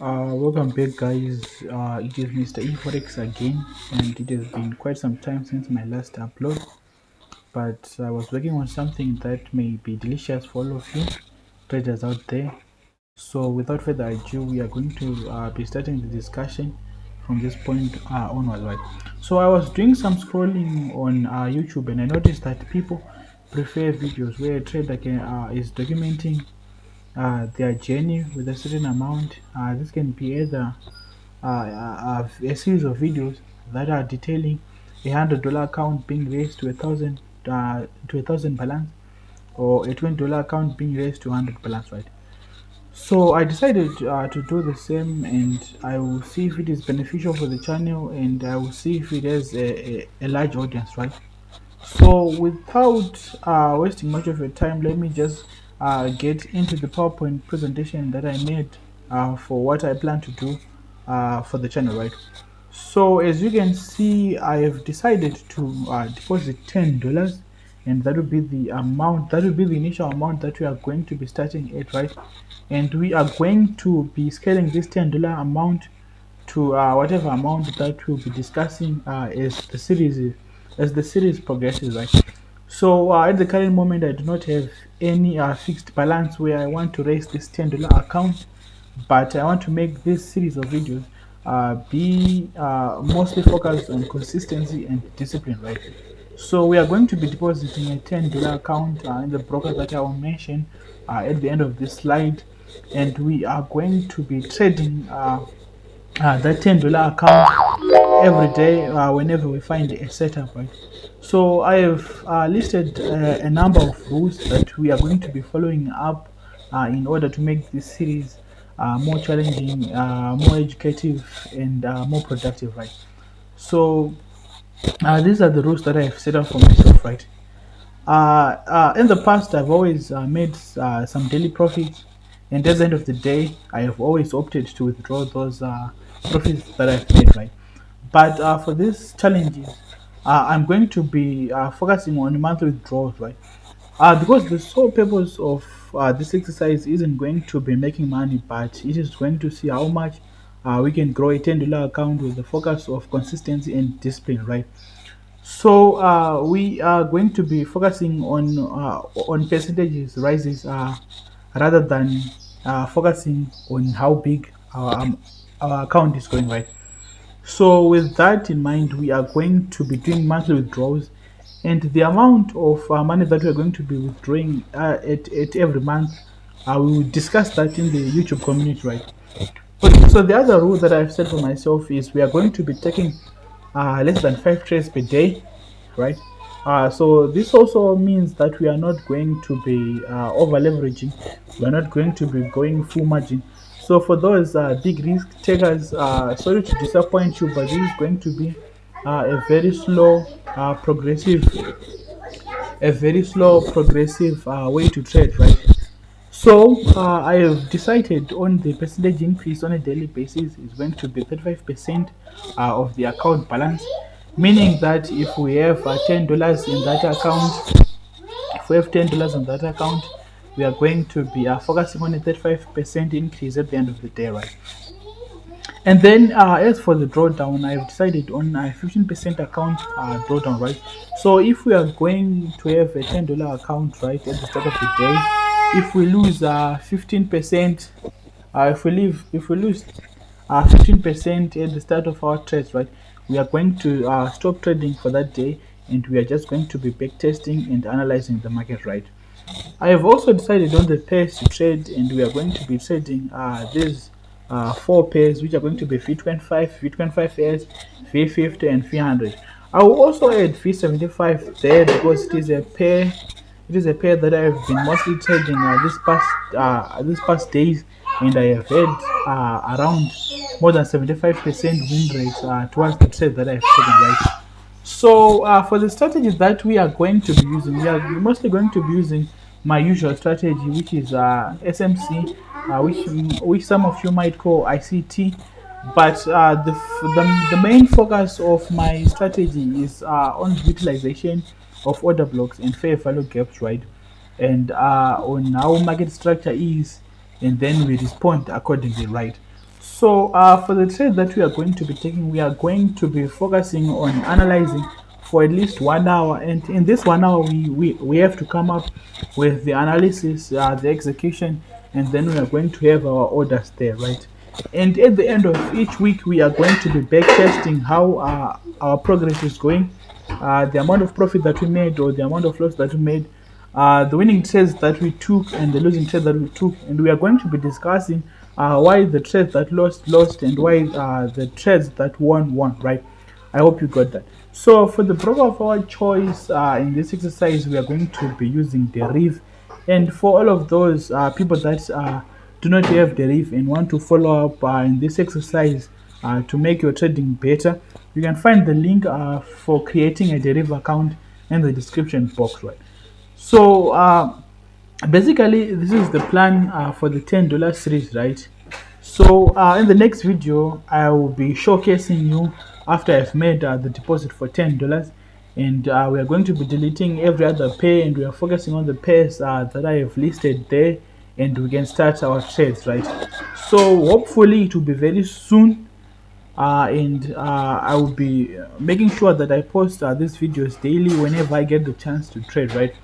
Welcome back, guys. It is Mr. Eforex again, and it has been quite some time since my last upload. But I was working on something that may be delicious for all of you traders out there. So, without further ado, we are going to be starting the discussion from this point onward. Right? So, I was doing some scrolling on YouTube, and I noticed that people prefer videos where a trader is documenting their journey with a certain amount. This can be either a series of videos that are detailing $100 account being raised to a thousand balance, or a $20 account being raised to 100 balance, right? So I decided to do the same, and I will see if it is beneficial for the channel, and I will see if it has a large audience, right? So without wasting much of your time, let me just get into the PowerPoint presentation that I made for what I plan to do for the channel, right? So as you can see, I have decided to deposit $10, and that will be the amount. That will be the initial amount that we are going to be starting at, right? And we are going to be scaling this $10 amount to whatever amount that we'll be discussing as the series progresses, right? So at the current moment, I do not have any fixed balance where I want to raise this $10 account, but I want to make this series of videos be mostly focused on consistency and discipline, right? So we are going to be depositing a $10 account in the broker that I will mention at the end of this slide, and we are going to be trading that $10 account every day whenever we find a setup, right? So I have listed a number of rules that we are going to be following up in order to make this series more challenging, more educative, and more productive, right? So these are the rules that I have set up for myself, right? In the past, I've always made some daily profits, and at the end of the day, I have always opted to withdraw those profits that I've made, right? But for these challenges, I'm going to be focusing on monthly withdrawals, right? Because the sole purpose of this exercise isn't going to be making money, but it is going to see how much we can grow a $10 account with the focus of consistency and discipline, right? So we are going to be focusing on percentages rises rather than focusing on how big our account is going, right. So with that in mind, we are going to be doing monthly withdrawals, and the amount of money that we are going to be withdrawing at every month, we will discuss that in the YouTube community, right. Okay, so the other rule that I've set for myself is we are going to be taking less than 5 trades per day, right? So this also means that we are not going to be over leveraging. We are not going to be going full margin. So for those big risk takers, sorry to disappoint you, but this is going to be a very slow, progressive way to trade, right? So I have decided on the percentage increase on a daily basis is going to be 35% of the account balance, meaning that if we have $10 in that account, if we have $10 in that account, we are going to be focusing on a 35% increase at the end of the day, right? And then as for the drawdown, I've decided on a 15% account drawdown, right? So if we are going to have a $10 account, right, at the start of the day, if we lose 15%, if we lose 15% at the start of our trades, right, we are going to stop trading for that day, and we are just going to be back testing and analyzing the market, right. I have also decided on the pairs to trade, and we are going to be trading these four pairs, which are going to be V25, V25S, V50, and V100. I will also add V75 there because it is a pair. It is a pair that I have been mostly trading this past days, and I have had around more than 75% win rate towards the trade that I've taken, right. So for the strategy that we are going to be using, we are mostly going to be using my usual strategy, which is SMC, which some of you might call ICT. But the main focus of my strategy is on utilization of order blocks and fair value gaps, right? And on how market structure is, and then we respond accordingly, right? So for the trade that we are going to be taking, we are going to be focusing on analyzing for at least 1 hour. And in this 1 hour, we have to come up with the analysis, the execution, and then we are going to have our orders there, right? And at the end of each week, we are going to be back testing how our progress is going, the amount of profit that we made or the amount of loss that we made, the winning trades that we took and the losing trades that we took, and we are going to be discussing why the trades that lost and why the trades that won, right? I hope you got that. So for the broker of our choice in this exercise, we are going to be using Deriv, and for all of those people that do not have Deriv and want to follow up in this exercise to make your trading better, you can find the link for creating a Deriv account in the description box, right? So basically, this is the plan for the $10 series, right? So in the next video, I will be showcasing you after I've made the deposit for $10, and we are going to be deleting every other pair, and we are focusing on the pairs that I have listed there, and we can start our trades, right? So hopefully it will be very soon, and I will be making sure that I post these videos daily whenever I get the chance to trade, right?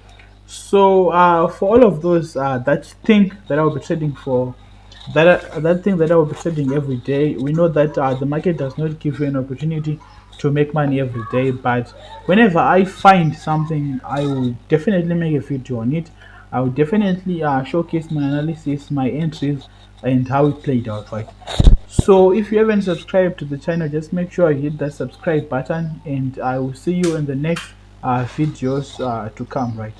So for all of those that think that I will be trading for that thing that I will be trading every day, we know that the market does not give you an opportunity to make money every day. But whenever I find something, I will definitely make a video on it. I will definitely showcase my analysis, my entries, and how it played out, right? So if you haven't subscribed to the channel, just make sure you hit that subscribe button, and I will see you in the next videos to come, right?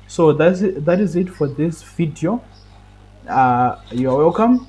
So that is it for this video. You're welcome.